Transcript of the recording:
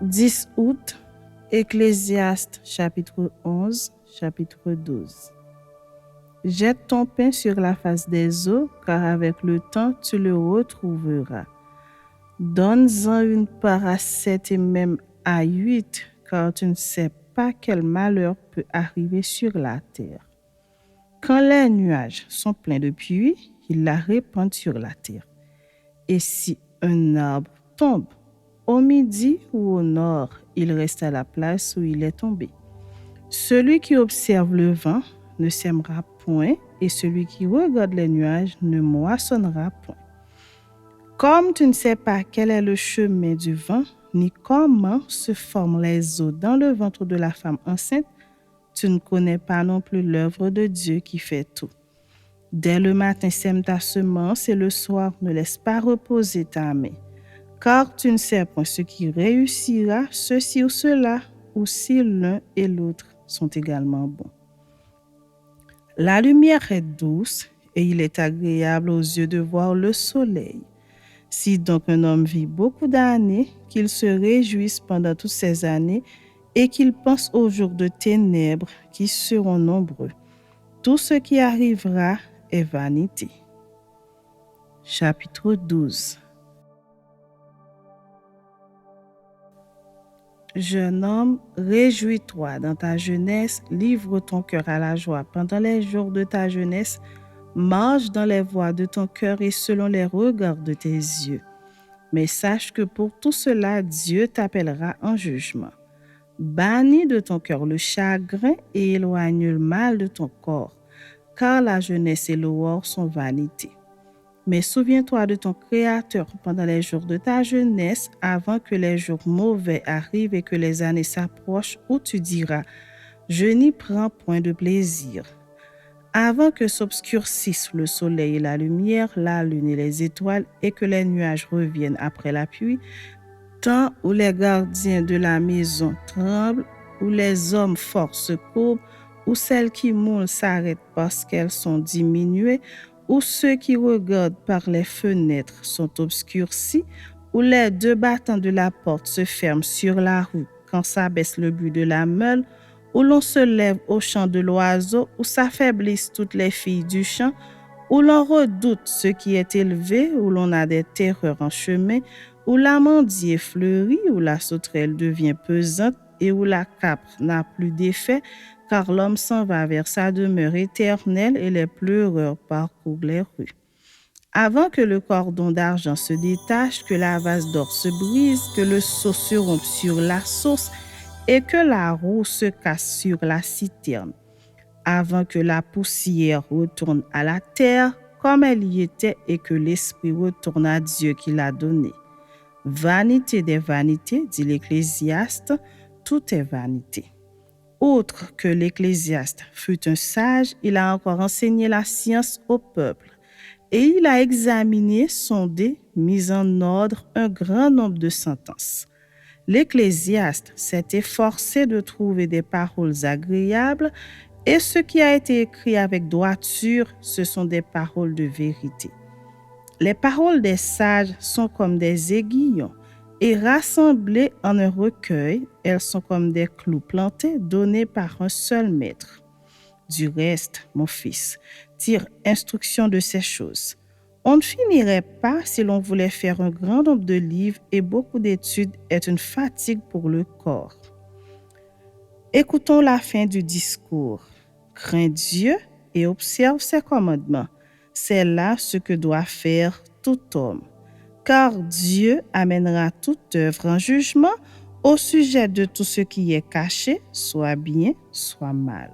10 août, Ecclésiaste chapitre 11, chapitre 12. Jette ton pain sur la face des eaux, car avec le temps tu le retrouveras. Donne-en une part à 7 et même à 8, car tu ne sais pas quel malheur peut arriver sur la terre. Quand les nuages sont pleins de pluie, ils la répandent sur la terre. Et si un arbre tombe au midi ou au nord, il reste à la place où il est tombé. Celui qui observe le vent ne sèmera point, et celui qui regarde les nuages ne moissonnera point. Comme tu ne sais pas quel est le chemin du vent, ni comment se forment les eaux dans le ventre de la femme enceinte, tu ne connais pas non plus l'œuvre de Dieu qui fait tout. Dès le matin, sème ta semence, et le soir, ne laisse pas reposer ta main. Car tu ne sais point ce qui réussira, ceci ou cela, ou si l'un et l'autre sont également bons. La lumière est douce, et il est agréable aux yeux de voir le soleil. Si donc un homme vit beaucoup d'années, qu'il se réjouisse pendant toutes ces années, et qu'il pense aux jours de ténèbres qui seront nombreux. Tout ce qui arrivera est vanité. Chapitre 12. Jeune homme, réjouis-toi dans ta jeunesse, livre ton cœur à la joie pendant les jours de ta jeunesse, marche dans les voies de ton cœur et selon les regards de tes yeux. Mais sache que pour tout cela, Dieu t'appellera en jugement. Bannis de ton cœur le chagrin et éloigne le mal de ton corps, car la jeunesse et l'aurore sont vanité. Mais souviens-toi de ton Créateur pendant les jours de ta jeunesse, avant que les jours mauvais arrivent et que les années s'approchent, où tu diras « Je n'y prends point de plaisir ». Avant que s'obscurcissent le soleil et la lumière, la lune et les étoiles, et que les nuages reviennent après la pluie, temps où les gardiens de la maison tremblent, où les hommes forts se courbent, où celles qui moulent s'arrêtent parce qu'elles sont diminuées, où ceux qui regardent par les fenêtres sont obscurcis, où les 2 battants de la porte se ferment sur la rue quand s'abaisse le but de la meule, où l'on se lève au chant de l'oiseau, où s'affaiblissent toutes les filles du champ, où l'on redoute ce qui est élevé, où l'on a des terreurs en chemin, où l'amandier fleurit, où la sauterelle devient pesante et où la capre n'a plus d'effet, car l'homme s'en va vers sa demeure éternelle et les pleureurs parcourent les rues. Avant que le cordon d'argent se détache, que la vase d'or se brise, que le seau se rompe sur la source et que la roue se casse sur la citerne. Avant que la poussière retourne à la terre comme elle y était et que l'esprit retourne à Dieu qui l'a donné. Vanité des vanités, dit l'Ecclésiaste, tout est vanité. Outre que l'Ecclésiaste fut un sage, il a encore enseigné la science au peuple. Et il a examiné, sondé, mis en ordre un grand nombre de sentences. L'Ecclésiaste s'est efforcé de trouver des paroles agréables, et ce qui a été écrit avec droiture, ce sont des paroles de vérité. Les paroles des sages sont comme des aiguillons, et rassemblées en un recueil, elles sont comme des clous plantés donnés par un seul maître. Du reste, mon fils, tire instruction de ces choses. On ne finirait pas si l'on voulait faire un grand nombre de livres, et beaucoup d'études est une fatigue pour le corps. Écoutons la fin du discours. Crains Dieu et observe ses commandements. C'est là ce que doit faire tout homme. Car Dieu amènera toute œuvre en jugement au sujet de tout ce qui est caché, soit bien, soit mal.